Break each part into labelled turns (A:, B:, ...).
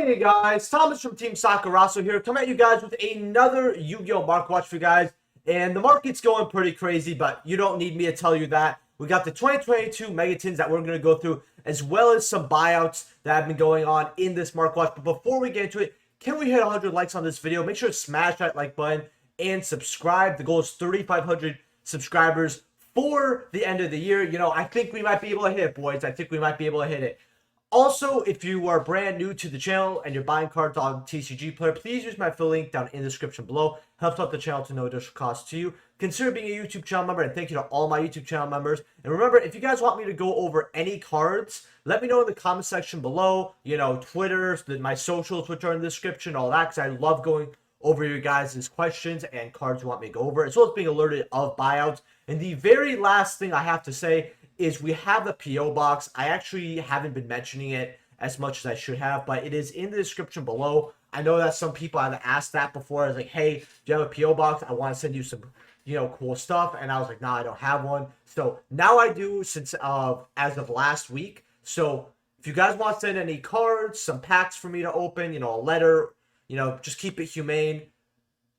A: Hey guys, Thomas from Team Sakurasou here, coming at you guys with another Yu-Gi-Oh! Market Watch for you guys. And the market's going pretty crazy, but you don't need me to tell you that. We got the 2022 Mega Tins that we're going to go through, as well as some buyouts that have been going on in this market watch. But before we get into it, can we hit 100 likes on this video? Make sure to smash that like button and subscribe. The goal is 3,500 subscribers for the end of the year. You know, I think we might be able to hit it, boys. I think we might be able to hit it. Also, if you are brand new to the channel and you're buying cards on TCG Player, please use my affiliate link down in the description below. Helps out the channel to no additional cost to you. Consider being a YouTube channel member, and thank you to all my YouTube channel members. And remember, if you guys want me to go over any cards, let me know in the comment section below. You know, Twitter, my socials, which are in the description, all that, because I love going over your guys' questions and cards you want me to go over, as well as being alerted of buyouts. And the very last thing I have to say is we have the P.O. box. I actually haven't been mentioning it as much as I should have, but it is in the description below. I know that some people have asked that before. I was like, hey, do you have a P.O. box? I want to send you some, you know, cool stuff. And I was like, nah, I don't have one. So now I do, since as of last week. So if you guys want to send any cards, some packs for me to open, you know, a letter, you know, just keep it humane.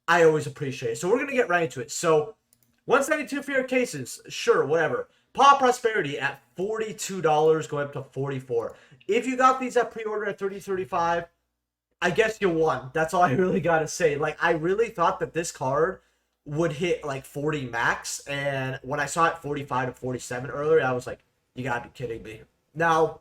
A: I always appreciate it. So we're going to get right into it. So 172 for your cases. Sure, whatever. Paw Prosperity at $42, going up to $44. If you got these at pre-order at $30, $35, I guess you won. That's all I really got to say. Like, I really thought that this card would hit like 40 max, and when I saw it 45 to 47 earlier, I was like, you gotta be kidding me. Now,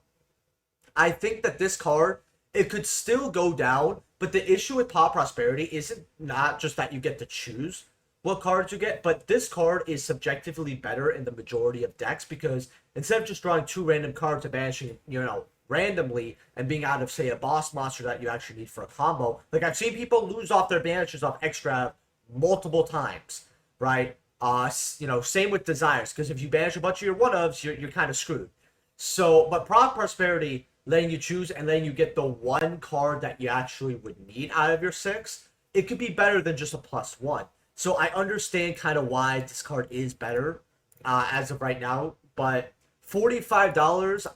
A: I think that this card, it could still go down, but the issue with Paw Prosperity isn't not just that you get to choose what cards you get, but this card is subjectively better in the majority of decks, because instead of just drawing two random cards and banishing, you know, randomly and being out of, say, a boss monster that you actually need for a combo, like I've seen people lose off their banishes off extra multiple times, right? You know, same with Desires, because if you banish a bunch of your one-ofs, you're kind of screwed. So, but Prosperity, letting you choose and letting you get the one card that you actually would need out of your six, it could be better than just a +1. So I understand kind of why this card is better as of right now, but $45,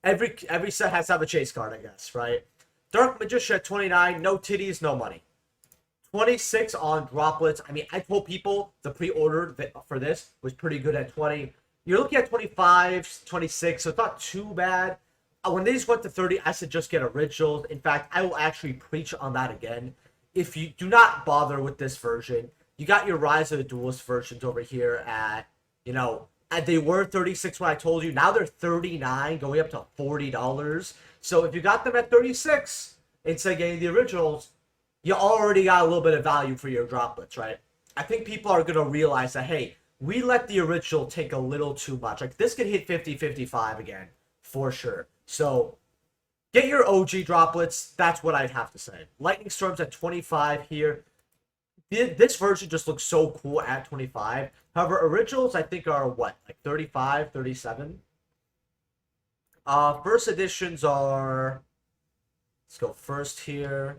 A: every set has to have a chase card, I guess, right? Dark Magician at 29, no titties, no money. 26 on Droplets. I mean, I told people the pre-order for this was pretty good at 20. You're looking at 25, 26, so it's not too bad. When they just went to 30, I said just get originals. In fact, I will actually preach on that again. If you do not bother with this version, you got your Rise of the Duelist versions over here at, you know, they were 36 when I told you. Now they're 39, going up to $40. So if you got them at 36 instead of getting the originals, you already got a little bit of value for your droplets, right? I think people are going to realize that, hey, we let the original take a little too much. Like, this could hit 50, 55 again, for sure. So get your OG droplets. That's what I'd have to say. Lightning Storm's at 25 here. This version just looks so cool at 25. However, originals, I think, are what? Like 35, 37? First editions are... Let's go first here.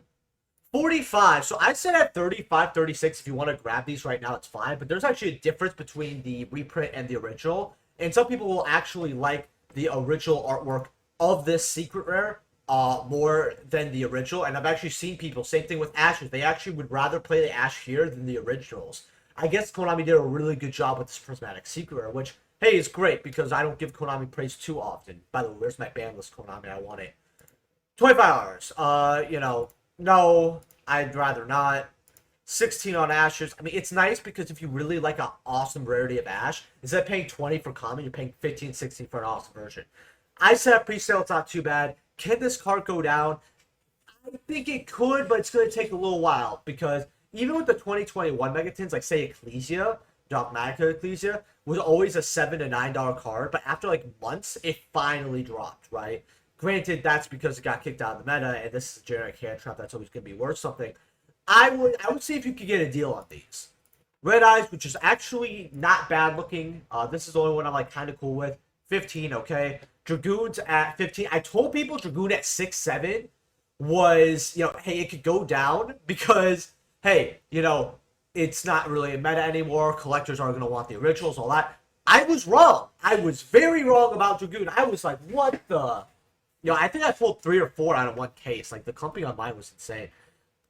A: 45. So I said at 35, 36, if you want to grab these right now, it's fine. But there's actually a difference between the reprint and the original. And some people will actually like the original artwork of this secret rare more than the original. And I've actually seen people, same thing with Ashes, they actually would rather play the Ash here than the originals. I guess Konami did a really good job with this Prismatic Secret Rare, which, hey, is great, because I don't give Konami praise too often. By the way, where's my ban list, Konami? I want it. $25. You know, no, I'd rather not. 16 on Ashes. I mean, it's nice because if you really like an awesome rarity of Ash, instead of paying 20 for common, you're paying 15, 16 for an awesome version. I said pre-sale, it's not too bad. Can this card go down? I think it could, but it's going to take a little while, because even with the 2021 Megatins, like say Ecclesia, Dogmatica Ecclesia, was always a $7 to $9 card, but after like months, it finally dropped, right? Granted, that's because it got kicked out of the meta, and this is a generic hand trap that's always going to be worth something. I would see if you could get a deal on these. Red Eyes, which is actually not bad looking. This is the only one I'm like kind of cool with. 15, okay. Dragoons at 15. I told people Dragoon at 6, 7 was, you know, hey, it could go down because, hey, you know, it's not really a meta anymore. Collectors are going to want the originals, all that. I was wrong. I was very wrong about Dragoon. I was like, what the? I think I pulled 3 or 4 out of one case. Like, the clumping on mine was insane.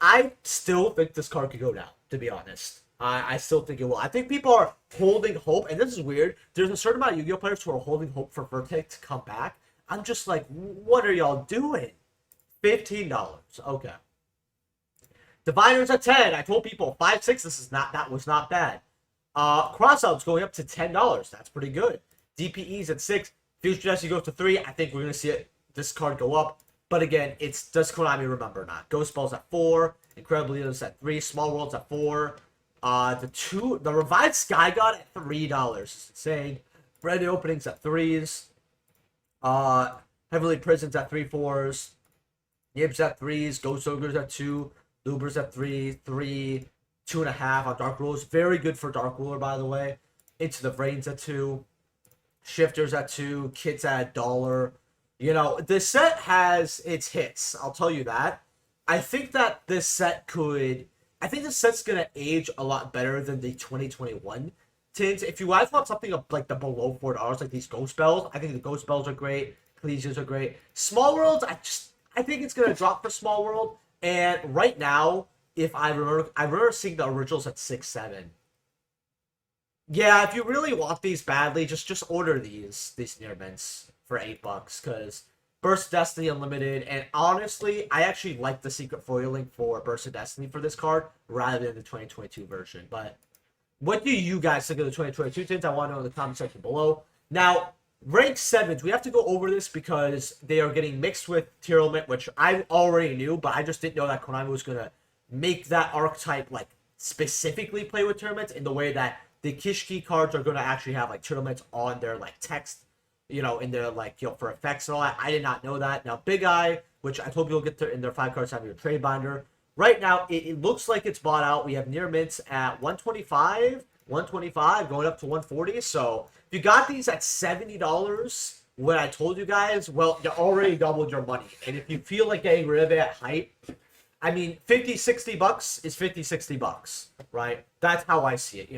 A: I still think this card could go down, to be honest. I still think it will. I think people are holding hope, and this is weird. There's a certain amount of Yu-Gi-Oh players who are holding hope for Vertex to come back. I'm just like, what are y'all doing? $15. Okay. Diviners at 10. I told people 5-6. That was not bad. Crossouts going up to $10. That's pretty good. DPEs at 6. Future Jesse goes to 3. I think we're gonna see this card go up. But again, does Konami remember or not? Ghost Balls at 4. Incredible Leaders at 3. Small Worlds at 4. The Revived Sky God at $3. It's insane. Branded Openings at 3s. Heavenly Prisons at 3/4s. Yibs at 3s. Ghost Ogres at 2. Lubers at 3. 3. 2.5 on Dark Rulers. Very good for Dark Ruler, by the way. Into the Brains at 2. Shifters at 2. Kits at $1. This set has its hits. I'll tell you that. I think that this set I think this set's going to age a lot better than the 2021 tins. If you guys want something like the below $4, like these Ghost Bells, I think the Ghost Bells are great. Collegians are great. Small Worlds, I think it's going to drop for Small World. And right now, if I remember seeing the originals at 6-7. Yeah, if you really want these badly, just order these near mints for $8 because Burst of Destiny Unlimited, and honestly, I actually like the secret foiling for Burst of Destiny for this card rather than the 2022 version. But what do you guys think of the 2022 tins? I want to know in the comment section below. Now, rank 7s, we have to go over this because they are getting mixed with tier element, which I already knew, but I just didn't know that Konami was going to make that archetype like specifically play with tournaments in the way that the Kishki cards are going to actually have like tournaments on their like text, in their like for effects and all that. I did not know that. Now Big Eye, which I told you will get in their 5 cards having your trade binder. Right now it looks like it's bought out. We have near mints at 125 going up to 140. So if you got these at $70 when I told you guys, well, you already doubled your money. And if you feel like getting rid of it at hype, I mean, $50-$60 is $50-$60, right? That's how I see it.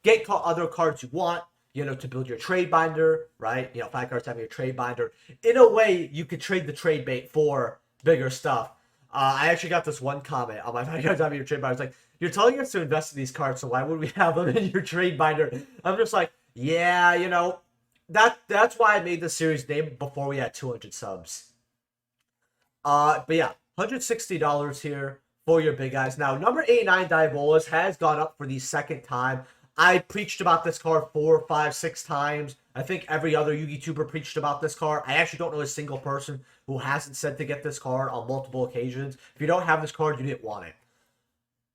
A: Get other cards you want, to build your trade binder, right? 5 cards having your trade binder. In a way, you could trade the trade bait for bigger stuff. I actually got this one comment on my 5 cards having your trade binder. It's like, you're telling us to invest in these cards, so why would we have them in your trade binder? I'm just like, yeah, that's why I made this series name before we had 200 subs. But yeah. $160 here for your big guys. Now, number 89 Diabolas has gone up for the second time. I preached about this card 4, 5, 6 times. I think every other Yu-Gi tuber preached about this card. I actually don't know a single person who hasn't said to get this card on multiple occasions. If you don't have this card, you didn't want it.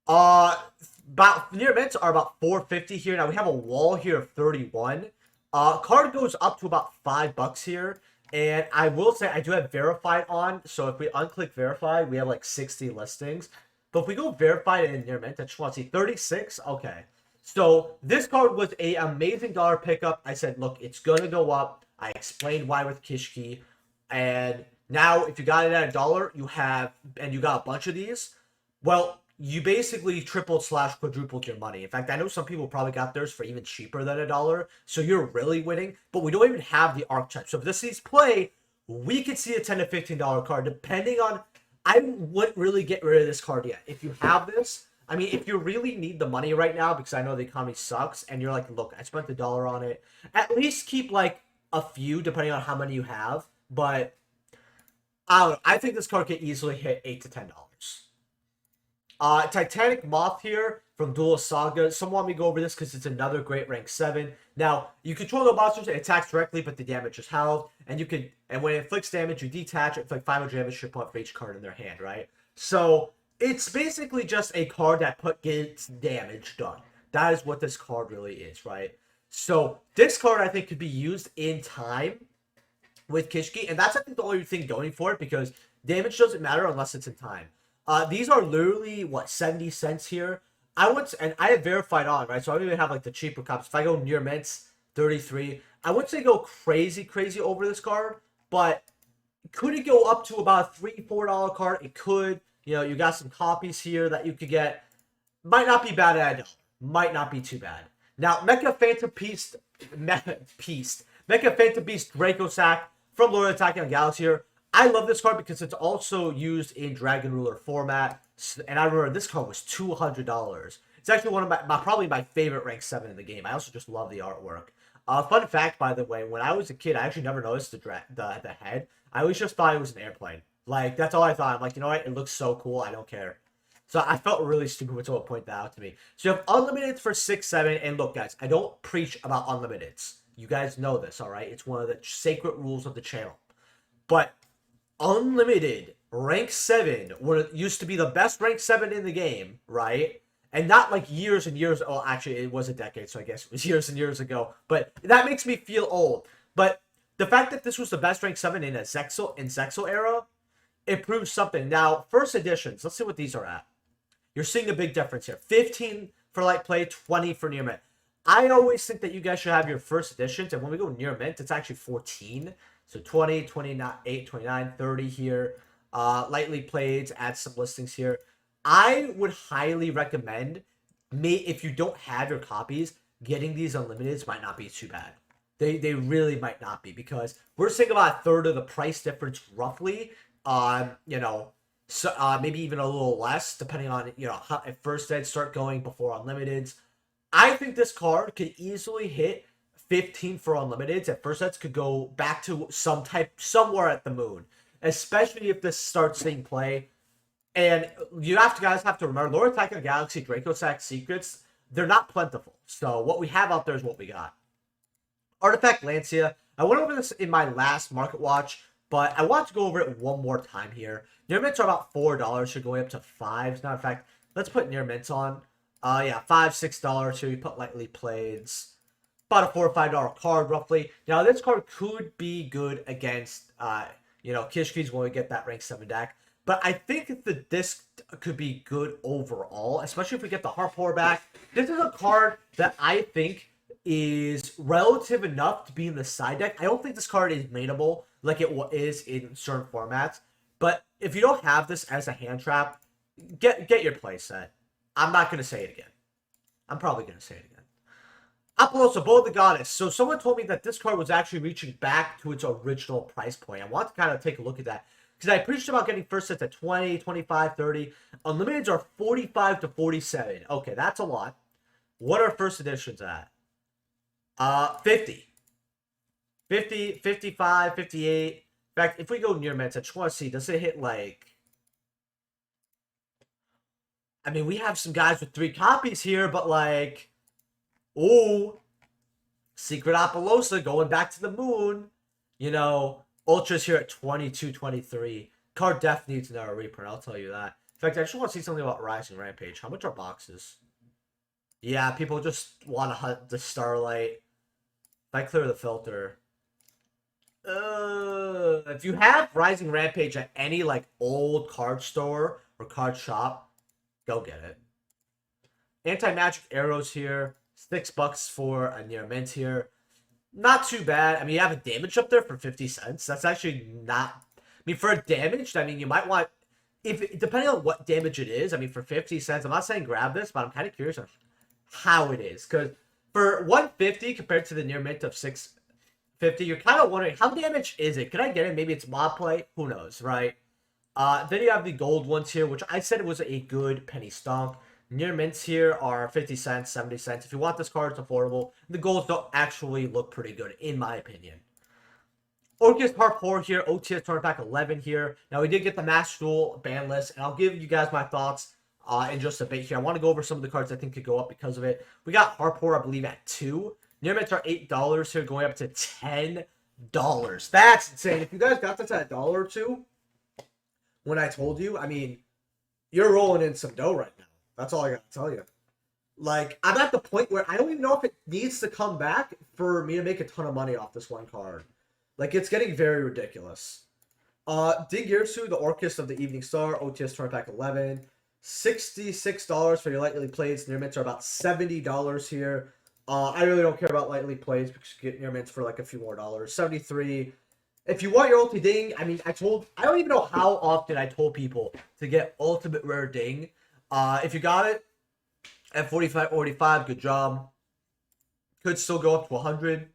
A: About near mints are about 450 here. Now we have a wall here of 31. Card goes up to about $5 here. And I will say I do have verified on, so if we unclick verified, we have like 60 listings. But if we go verified and near mint, I just want to see 36. Okay. So this card was a amazing dollar pickup. I said, look, it's gonna go up. I explained why with Kishki. And now if you got it at $1, you got a bunch of these, well, you basically tripled/quadrupled your money. In fact, I know some people probably got theirs for even cheaper than $1, so you're really winning. But we don't even have the archetype. So if this sees play, we could see a $10 to $15 card, depending on. I wouldn't really get rid of this card yet. If you have this, I mean, if you really need the money right now, because I know the economy sucks, and you're like, look, I spent $1 on it. At least keep like a few, depending on how many you have. But I don't know. I think this card could easily hit $8 to $10. Titanic Moth here from Duel Saga. Some want me to go over this because it's another great rank 7. Now, you control the monsters, it attacks directly, but the damage is held. And when it inflicts damage, you detach it, inflict 500 damage per point for each card in their hand, right? So, it's basically just a card that gets damage done. That is what this card really is, right? So, this card, I think, could be used in time with Kishki. And that's, I think, the only thing going for it, because damage doesn't matter unless it's in time. These are literally, 70 cents here. And I have verified on, right? So I don't even have, like, the cheaper copies. If I go near mints, 33. I wouldn't say go crazy over this card, but could it go up to about a $3, $4 card? It could. You got some copies here that you could get. Might not be bad at $1. Might not be too bad. Now, Mecha Phantom Beast Draco Sack from Lord of the Tachyon Galaxy here. I love this card because it's also used in Dragon Ruler format. And I remember this card was $200. It's actually one of probably my favorite rank 7 in the game. I also just love the artwork. Fun fact, by the way, when I was a kid, I actually never noticed the head. I always just thought it was an airplane. Like, that's all I thought. I'm like, you know what? It looks so cool. I don't care. So I felt really stupid when someone pointed that out to me. So you have unlimited for 6, 7. And look, guys, I don't preach about unlimiteds. You guys know this, all right? It's one of the sacred rules of the channel. But unlimited rank 7, where it used to be the best rank 7 in the game, right? And not like years and years. Oh, actually, it was a decade, so I guess it was years and years ago. But that makes me feel old. But the fact that this was the best rank 7 in a Zexal era, it proves something. Now, first editions, let's see what these are at. You're seeing a big difference here. 15 for light play, 20 for near mint. I always think that you guys should have your first editions, and when we go near mint, it's actually 14. So 20, 28, 29, 30 here. Lightly played, add some listings here. I would highly recommend, if you don't have your copies, getting these unlimiteds might not be too bad. They really might not be, because we're seeing about a third of the price difference roughly. You know, so maybe even a little less, depending on, you know, how at first ed start going before unlimiteds. I think this card could easily hit 15 for unlimiteds. At first eds could go back to somewhere at the moon, especially if this starts seeing play. And you guys have to remember, Lord Attack of the Galaxy, Draco Sack Secrets, they're not plentiful. So what we have out there is what we got. Artifact Lancia. I went over this in my last market watch, but I want to go over it one more time here. Near mints are about $4, so going up to $5. As a matter of fact, let's put near mints on. Yeah, $5, $6 here. We put lightly playeds. About a $4 or $5 card, roughly. Now, this card could be good against, you know, Kishkis when we get that rank 7 deck. But I think that this could be good overall, especially if we get the Harpoor back. This is a card that I think is relative enough to be in the side deck. I don't think this card is mainable like it is in certain formats. But if you don't have this as a hand trap, get your play set. I'm not going to say it again. I'm probably going to say it again. Apollos, Abode the Goddess. So someone told me that this card was actually reaching back to its original price point. I want to kind of take a look at that, because I preached about getting first sets at 20, 25, 30. Unlimiteds are 45 to 47. Okay, that's a lot. What are first editions at? 50. 50, 55, 58. In fact, if we go near mints, I just want to see, does it hit like... I mean, we have some guys with 3 copies here, but like... Ooh. Secret Apollosa going back to the moon. You know... Ultra's here at 22, 23. Card def needs another reprint, I'll tell you that. In fact, I just want to see something about Rising Rampage. How much are boxes? Yeah, people just want to hunt the Starlight. If I clear the filter. If you have Rising Rampage at any, like, old card store or card shop, go get it. Anti-Magic Arrows here. $6 for a near mint here. Not too bad. I mean, you have a damage up there for 50 cents. That's actually not... I mean, for a damaged, I mean, you might want... Depending on what damage it is, I mean, for 50 cents, I'm not saying grab this, but I'm kind of curious on how it is. Because for 150 compared to the near mint of 650, you're kind of wondering, how damaged is it? Could I get it? Maybe it's mob play? Who knows, right? Then you have the gold ones here, which I said it was a good penny stomp. Near mints here are 50 cents, 70 cents. If you want this card, it's affordable. The golds don't actually look pretty good, in my opinion. Orcus Harpoor here, OTS Tournament Pack 11 here. Now, we did get the Master Duel ban list, and I'll give you guys my thoughts in just a bit here. I want to go over some of the cards I think could go up because of it. We got Harpoor, I believe, at 2. Near mints are $8 here, going up to $10. That's insane. If you guys got this at $1 or $2, when I told you, I mean, you're rolling in some dough right now. That's all I got to tell you. Like, I'm at the point where I don't even know if it needs to come back for me to make a ton of money off this one card. Like, it's getting very ridiculous. Digirsu, the Orcus of the Evening Star, OTS Tournament Pack 11. $66 for your lightly plays. Near mints are about $70 here. I really don't care about lightly plays because you get near mints for like a few more dollars. 73. If you want your ulti ding, I mean, I don't even know how often I told people to get ultimate rare ding. If you got it at 45, 45, good job. Could still go up to 100.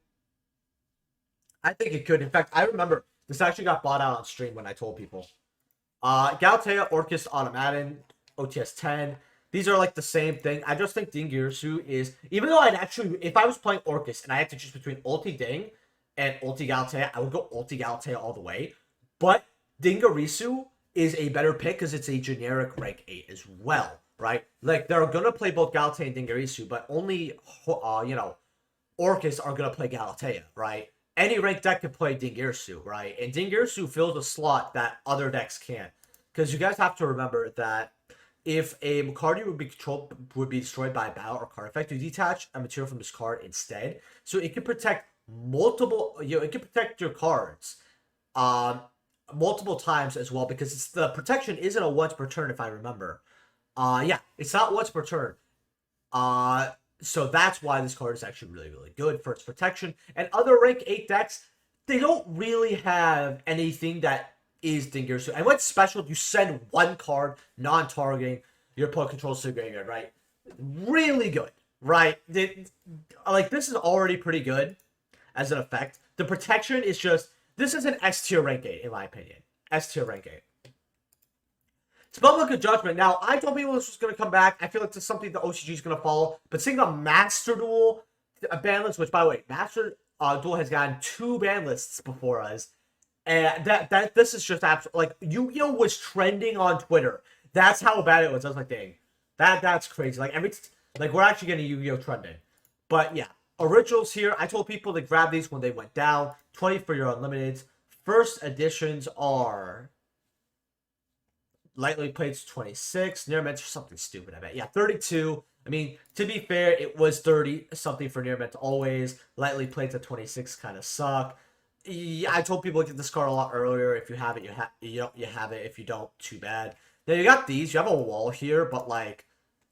A: I think it could. In fact, I remember This actually got bought out on stream when I told people. Galatea, Orcus, Automaton, OTS 10. These are like the same thing. I just think Dingirsu is, even though I'd actually, if I was playing Orcus and I had to choose between Ulti Ding and Ulti Galatea, I would go Ulti Galatea all the way. But Dingirsu is a better pick because it's a generic rank 8 as well, right? Like, they're going to play both Galatea and Dingirsu, but only, Orcus are going to play Galatea, right? Any ranked deck can play Dingirsu, right? And Dingirsu fills a slot that other decks can't. Because you guys have to remember that if a card would be destroyed by a battle or card effect, you detach a material from this card instead. So it can protect it can protect your cards multiple times as well, because the protection isn't a once per turn, if I remember. Yeah, it's not once per turn. So that's why this card is actually really, really good for its protection. And other rank 8 decks, they don't really have anything that is Dingirsu. And what's special, you send one card, non-targeting, your opponent controls to the graveyard, right? Really good, right? Like, this is already pretty good as an effect. The protection is just, this is an S tier rank 8, in my opinion. S tier rank 8. Spellbook of Judgment. Now, I told people this was going to come back. I feel like this is something the OCG is going to follow. But seeing the Master Duel ban list, which, by the way, Master Duel has gotten 2 ban lists before us. And this is just absolutely, like, Yu-Gi-Oh! Was trending on Twitter. That's how bad it was. I was like, dang, that's crazy. Like, we're actually getting Yu-Gi-Oh! Trending. But, yeah. Originals here. I told people to grab these when they went down. 20 for your unlimiteds. First editions are lightly played 26. Near Mint something stupid, I bet. Yeah, 32. I mean, to be fair, it was 30 something for Near Mint always. Lightly played to 26 kind of suck. Yeah, I told people to get this card a lot earlier. If you have it, you have it. If you don't, too bad. Now you got these. You have a wall here, but like,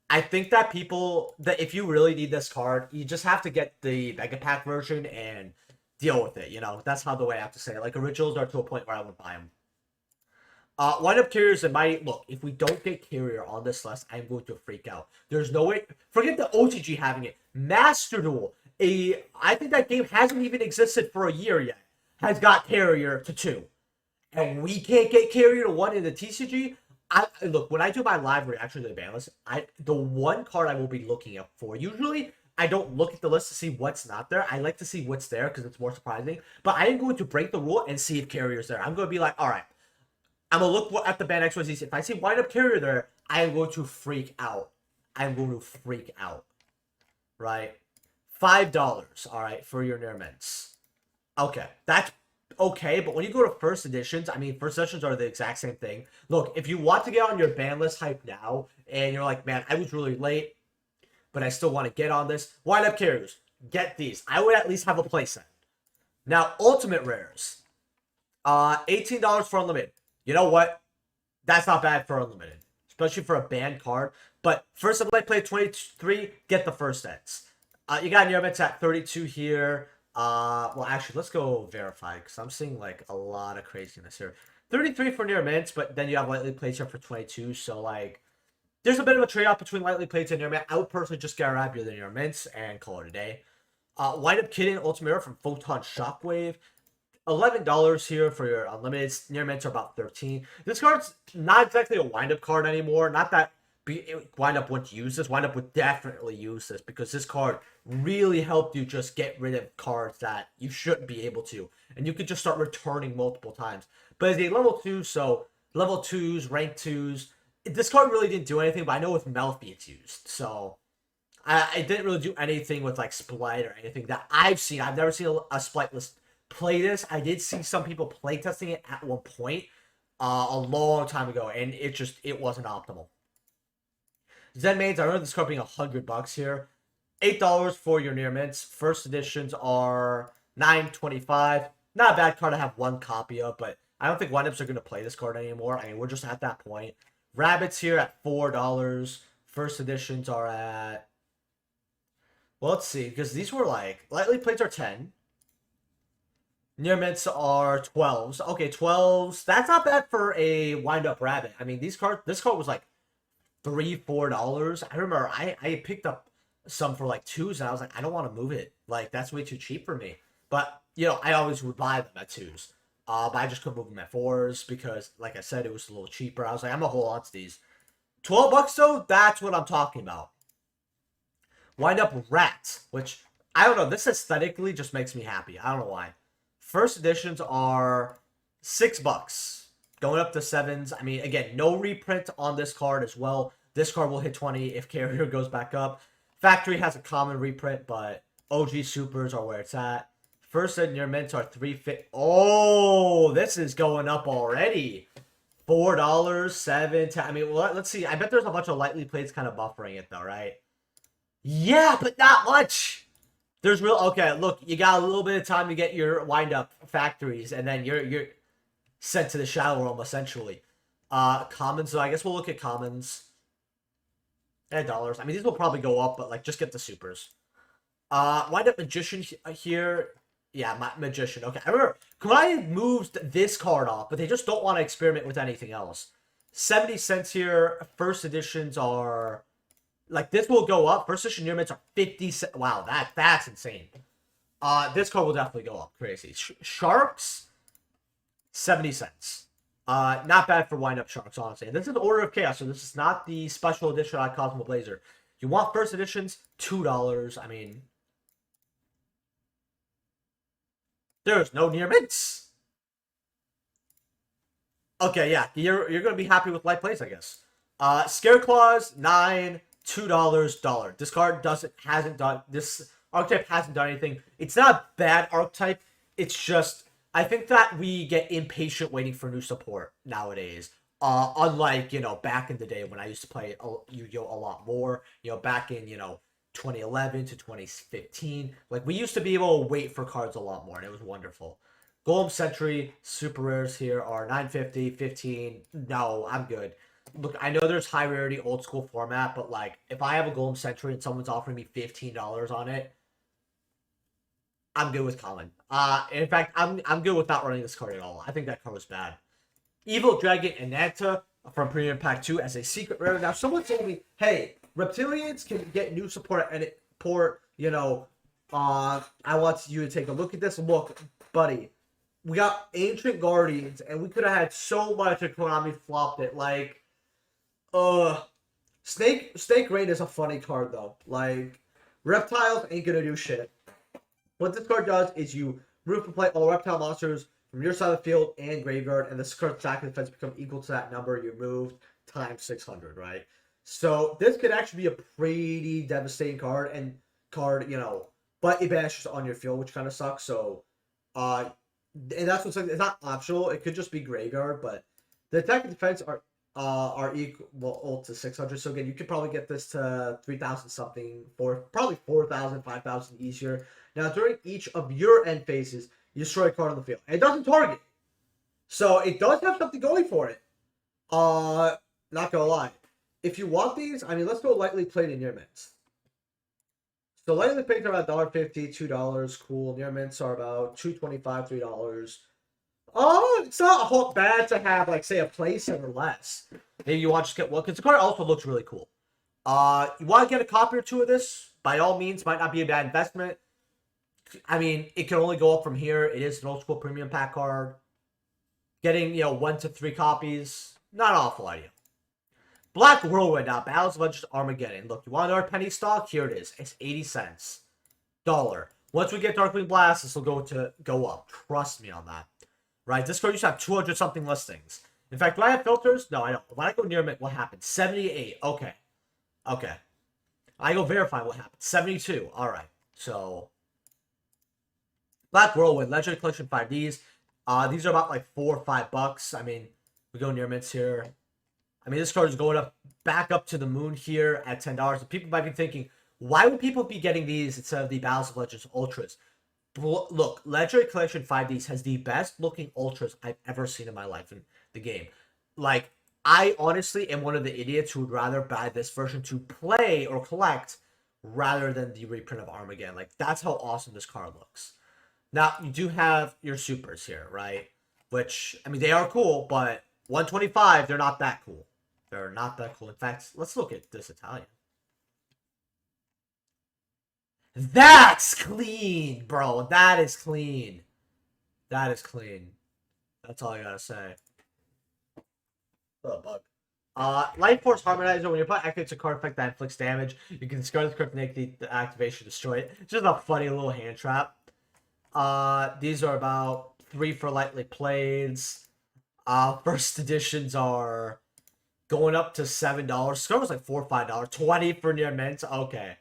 A: I think that if you really need this card, you just have to get the Mega Pack version and deal with it. That's how the way I have to say it. Like, originals are to a point where I would buy them. Wind-up carriers in my look. If we don't get carrier on this list, I'm going to freak out. There's no way. Forget the OTG having it. Master Duel. I think that game hasn't even existed for a year yet. Has got carrier to 2, and we can't get carrier to 1 in the TCG. Look, when I do my live reaction to the ban list, the one card I will be looking up for. Usually, I don't look at the list to see what's not there. I like to see what's there because it's more surprising. But I am going to break the rule and see if carrier's there. I'm going to be like, all right, I'm going to look at the ban XYZ. If I see wind-up carrier there, I am going to freak out. I'm going to freak out. Right? $5, all right, for your Near Mints. Okay, that's okay, but when you go to first editions, I mean, first editions are the exact same thing. Look, if you want to get on your ban list hype now, and you're like, man, I was really late, but I still want to get on this, wind-up carriers, get these. I would at least have a playset. Now, ultimate rares, $18 for unlimited. You know what? That's not bad for unlimited, especially for a banned card. But first of all, I play 23, get the first sets. You got your bets at 32 here. Well, actually, let's go verify, because I'm seeing, like, a lot of craziness here. 33 for near mints, but then you have lightly played here for 22, so, like, there's a bit of a trade-off between lightly played and near mint. I would personally just grab your near mints and call it a day. Wind-up Kitten Ultimate Rare from Photon Shockwave. $11 here for your unlimited. Near mints are about 13. This card's not exactly a wind-up card anymore. Not that wind-up wouldn't use this. Wind-up would definitely use this, because this card really helped you just get rid of cards that you shouldn't be able to. And you could just start returning multiple times. But as a level 2, so level 2s, rank 2s, this card really didn't do anything, but I know with Melfi it's used. So I didn't really do anything with, like, Splite or anything that I've seen. I've never seen a Splite list play this. I did see some people play testing it at one point a long time ago, and it wasn't optimal. Zen Mains, I remember this card being $100 here. $8 for your near mints. First editions are $9.25. Not a bad card to have one copy of, but I don't think windups are going to play this card anymore. I mean, we're just at that point. Rabbits here at $4. First editions are at, well, let's see, because these were like, lightly plates are 10. Near mints are 12s. Okay, 12s. That's not bad for a wind-up rabbit. I mean, this card was like $3, $4. I remember I picked up some for like 2s, and I was like, I don't want to move it. Like, that's way too cheap for me. But, you know, I always would buy them at 2s. But I just couldn't move them at 4s because, like I said, it was a little cheaper. I was like, I'm gonna hold on to these. $12 though, that's what I'm talking about. Wind up Rat, which I don't know. This aesthetically just makes me happy. I don't know why. First editions are $6, going up to 7s. I mean, again, no reprint on this card as well. This card will hit 20 if carrier goes back up. Factory has a common reprint, but OG Supers are where it's at. First and your mints are $3.50. Oh, this is going up already. $4, 7, 10. I mean, let's see. I bet there's a bunch of lightly plates kind of buffering it though, right? Yeah, but not much. There's real okay. Look, you got a little bit of time to get your wind up factories, and then you're sent to the shadow realm essentially. Commons. So I guess we'll look at commons. And dollars. I mean, these will probably go up, but like just get the supers. Wind up magician here. Yeah, magician. Okay, I remember Kamai moved this card off, but they just don't want to experiment with anything else. 70 cents here. First editions are like this will go up. First edition near mints are 50 cents. Wow, that's insane. This card will definitely go up. Crazy. Sharks, 70 cents. Not bad for wind up sharks, honestly. And this is Order of Chaos, so this is not the special edition on Cosmo Blazer. You want first editions, $2. I mean, there's no near mints. Okay, yeah, you're gonna be happy with light plays, I guess. Scare Claws, $9, $2, dollar. This card hasn't done this archetype hasn't done anything. It's not a bad archetype. It's just I think that we get impatient waiting for new support nowadays. Unlike, back in the day when I used to play Yu-Gi-Oh! A lot more, back in, 2011 to 2015. Like, we used to be able to wait for cards a lot more, and it was wonderful. Golem Sentry, super rares here are $9.50, $15. No, I'm good. Look, I know there's high rarity old school format, but, like, if I have a Golem Sentry and someone's offering me $15 on it, I'm good with common. In fact, I'm good with not running this card at all. I think that card was bad. Evil Dragon Ananta from Premium Pack 2 as a secret rare. Now, someone told me, hey, Reptilians can get new support and port, I want you to take a look at this. Look, buddy, we got Ancient Guardians, and we could have had so much if Konami flopped it. Like, Snake Rain is a funny card, though. Like, Reptiles ain't gonna do shit. What this card does is you remove and play all reptile monsters from your side of the field and graveyard, and this card's attack and defense become equal to that number you moved times 600, right? So this could actually be a pretty devastating card, but it banishes on your field, which kind of sucks. So, and that's what's like. It's not optional. It could just be graveyard, but the attack and defense are equal to 600. So again, you could probably get this to 3,000 something, for probably 4,000, 5,000 easier. Now, during each of your end phases, you destroy a card on the field. And it doesn't target. So, it does have something going for it. Not gonna lie. If you want these, I mean, let's go lightly played in near mints. So, lightly played are about $1.50, $2. Cool. Near mints are about $2.25, $3. Oh, it's not bad to have, like, say, a playset or less. Maybe you want to just get one, because the card also looks really cool. You want to get a copy or two of this? By all means, might not be a bad investment. I mean, it can only go up from here. It is an old school premium pack card. Getting, 1 to 3 copies, not an awful idea. Black Whirlwind now, Battles of Legends Armageddon. Look, you want another penny stock? Here it is. It's 80 cents. Dollar. Once we get Darkwing Blast, this will go up. Trust me on that. Right? This card used to have 200 something listings. In fact, do I have filters? No, I don't. When I go near mint, what happens? 78. Okay. I go verify what happens. 72. Alright. So, Black Whirlwind, Legendary Collection 5Ds. These are about like $4 or $5. I mean, we go near mints here. I mean, this card is going back up to the moon here at $10. And people might be thinking, why would people be getting these instead of the Battles of Legends Ultras? Look, Legendary Collection 5Ds has the best looking Ultras I've ever seen in my life in the game. Like, I honestly am one of the idiots who would rather buy this version to play or collect rather than the reprint of Armageddon. Like, that's how awesome this card looks. Now, you do have your supers here, right? Which, I mean, they are cool, but 125, they're not that cool. They're not that cool. In fact, let's look at this Italian. That's clean, bro. That is clean. That is clean. That's all I gotta say. Oh, bug. Life Force Harmonizer. When your opponent activates a card effect that inflicts damage, you can discard the card to make the activation destroy it. It's just a funny little hand trap. These are about 3 for lightly played. First editions are going up to $7. Scar was like $4 or $5. 20 for near mint. Okay.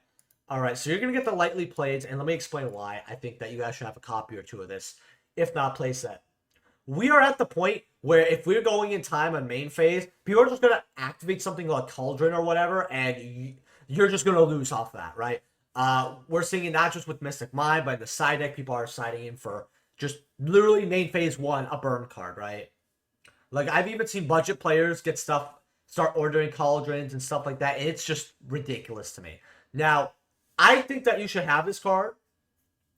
A: Alright, so you're gonna get the lightly played, and let me explain why I think that you guys should have a copy or two of this. If not, playset. We are at the point where if we're going in time on main phase, people are just going to activate something like Cauldron or whatever, and you're just going to lose off that, right? We're seeing it not just with Mystic Mind, but in the side deck, people are siding in for just literally main phase 1, a burn card, right? Like, I've even seen budget players get stuff, start ordering Cauldrons and stuff like that, and it's just ridiculous to me. Now, I think that you should have this card,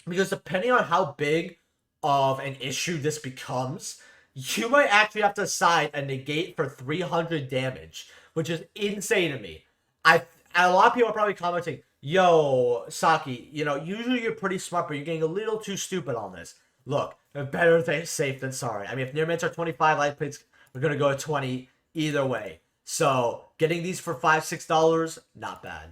A: because depending on how big of an issue this becomes, you might actually have to assign a negate for 300 damage, which is insane to me. A lot of people are probably commenting, yo, Saki, you know, usually you're pretty smart, but you're getting a little too stupid on this. Look, better safe than sorry. I mean, if near mints are 25, light plates are going to go to 20 either way. So, getting these for $5, $6, not bad.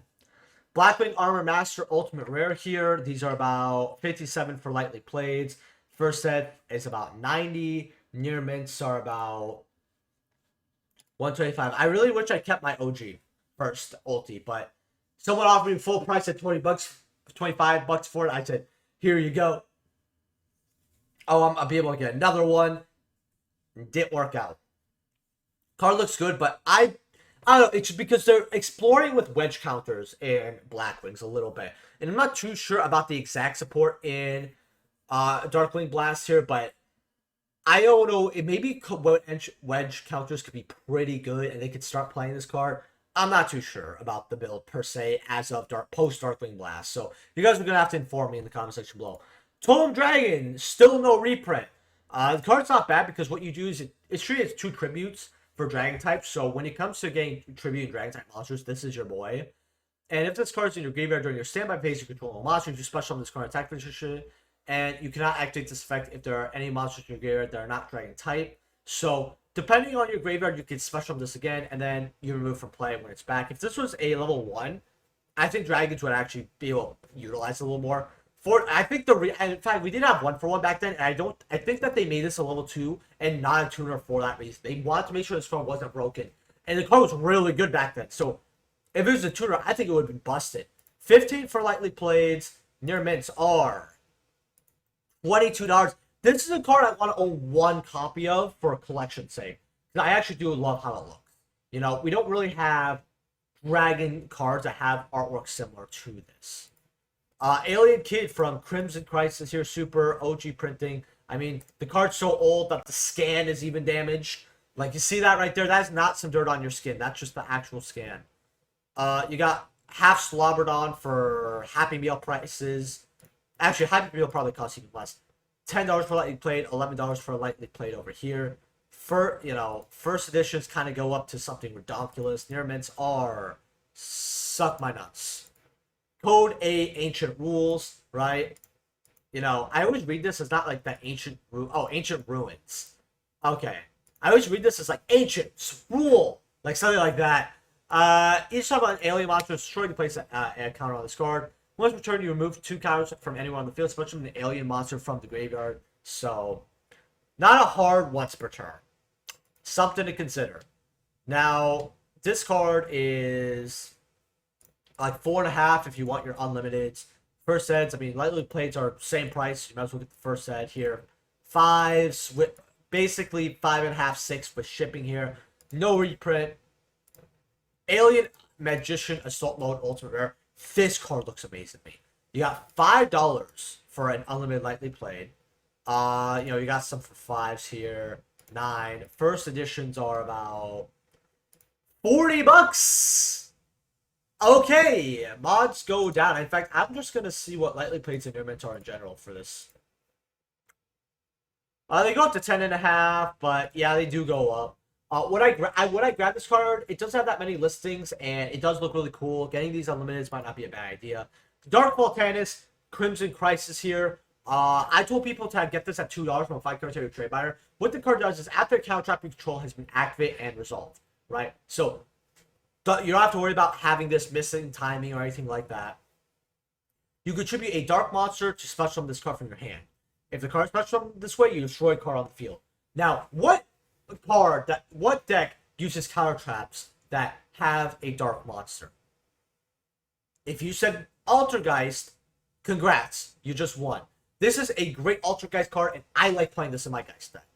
A: Blackwing Armor Master Ultimate Rare here. These are about 57 for lightly played. First set is about 90. Near mints are about 125. I really wish I kept my OG first ulti, but someone offered me full price at 20 bucks, 25 bucks for it. I said, here you go. Oh, I'll be able to get another one. It didn't work out. Card looks good, but I don't know. It's because they're exploring with wedge counters and Blackwings a little bit. And I'm not too sure about the exact support in Darkling Blast here, but I don't know. It maybe wedge counters could be pretty good, and they could start playing this card. I'm not too sure about the build per se as of post Darkling Blast. So you guys are gonna have to inform me in the comment section below. Totem Dragon, still no reprint. The card's not bad because what you do is it's treated as 2 tributes for Dragon types. So when it comes to getting tribute and Dragon type monsters, this is your boy. And if this card's in your graveyard during your standby phase, you control a monster. You special summon this card attack position. And you cannot activate this effect if there are any monsters in your graveyard that are not Dragon type. So, depending on your graveyard, you can special summon this again, and then you remove from play when it's back. If this was a level 1, I think Dragons would actually be able to utilize it a little more. I think in fact, we did have 1-for-1 back then, and I think that they made this a level 2 and not a tuner for that reason. They wanted to make sure this card wasn't broken. And the card was really good back then. So, if it was a tuner, I think it would have been busted. 15 for lightly played. Near mints are $22. This is a card I want to own 1 copy of for a collection's sake. I actually do love how it looks. You know, we don't really have Dragon cards that have artwork similar to this. Alien Kid from Crimson Crisis here, super OG printing. I mean, the card's so old that the scan is even damaged. Like, you see that right there? That's not some dirt on your skin. That's just the actual scan. You got half slobbered on for Happy Meal prices. Actually, Happy Meal probably costs even less. $10 for lightly played, $11 for lightly played over here. First editions kind of go up to something ridiculous. Near mints are suck my nuts. Code A, Ancient Rules, right? You know, I always read this as not like that Ancient Ruins. Okay. I always read this as like Ancient Rule, like something like that. Each time an alien monster is destroyed, you place a counter on this card. Once returned, you remove 2 counters from anyone on the field, especially an alien monster from the graveyard. So, not a hard once per turn. Something to consider. Now, this card is like 4.5 if you want your unlimiteds. First sets, I mean, lightly playeds are same price. You might as well get the first set here. 5s, with basically 5.5, 6 with shipping here. No reprint. Alien Magician Assault Mode Ultimate Rare. This card looks amazing to me. You got $5 for an unlimited lightly played. You got some for 5s here. 9. First editions are about 40 bucks. Okay, mods go down. In fact, I'm just gonna see what lightly playeds and near mints are in general for this. They go up to 10.5, but yeah, they do go up. Would I grab this card? It doesn't have that many listings, and it does look really cool. Getting these unlimiteds might not be a bad idea. Dark Volcanus, Crimson Crisis here. I told people to get this at $2 from a 5 card to your trade buyer. What the card does is after counter trap control has been activated and resolved, right? So you don't have to worry about having this missing timing or anything like that. You contribute a dark monster to special summon this card from your hand. If the card is special summoned this way, you destroy a card on the field. Now, what deck uses counter traps that have a dark monster? If you said Altergeist, congrats, you just won. This is a great Altergeist card, and I like playing this in my Geist deck.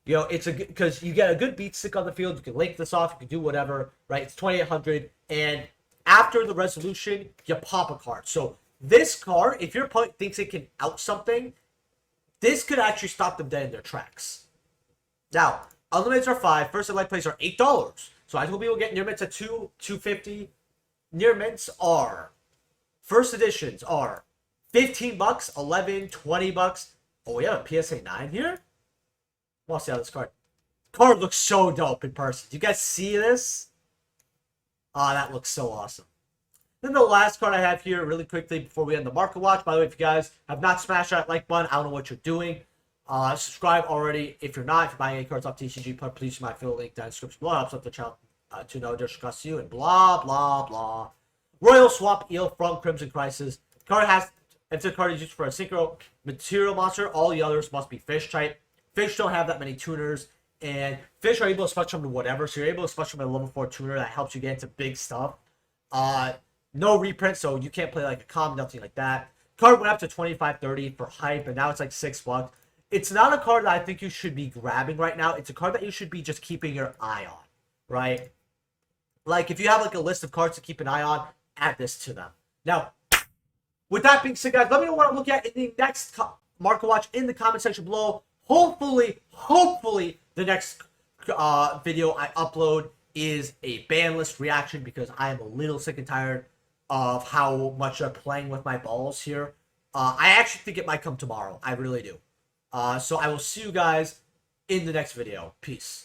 A: It's because you get a good beat stick on the field. You can link this off. You can do whatever, right? It's 2,800, and after the resolution, you pop a card. So this card, if your opponent thinks it can out something, this could actually stop them dead in their tracks. Now, unlimiteds are 5. First and light plays are $8. So I told people get near mints at $2.50. Near mints are first editions are $15, $11, $20. Oh, we have a PSA 9 here. We'll see how this card looks so dope in person. Do you guys see this? Ah, that looks so awesome. Then the last card I have here, really quickly before we end the market watch. By the way, if you guys have not smashed that like button, I don't know what you're doing. Subscribe already. If you're not, if you're buying any cards off TCG, please use my affiliate link down in the description below. It helps out the channel to know there's trust you and blah blah blah. Royal Swap Eel from Crimson Crisis. Card has, if the card is used for a synchro material monster, all the others must be fish type. Fish don't have that many tuners, and fish are able to special summon whatever, so you're able to special summon a level 4 tuner that helps you get into big stuff. No reprint, so you can't play like a common, nothing like that. Card went up to $25.30 for hype, and now it's like $6. It's not a card that I think you should be grabbing right now. It's a card that you should be just keeping your eye on, right? Like, if you have like a list of cards to keep an eye on, add this to them. Now, with that being said, guys, let me know what I'm looking at in the next market watch in the comment section below. Hopefully, the next video I upload is a ban list reaction, because I am a little sick and tired of how much I'm playing with my balls here. I actually think it might come tomorrow. I really do. So I will see you guys in the next video. Peace.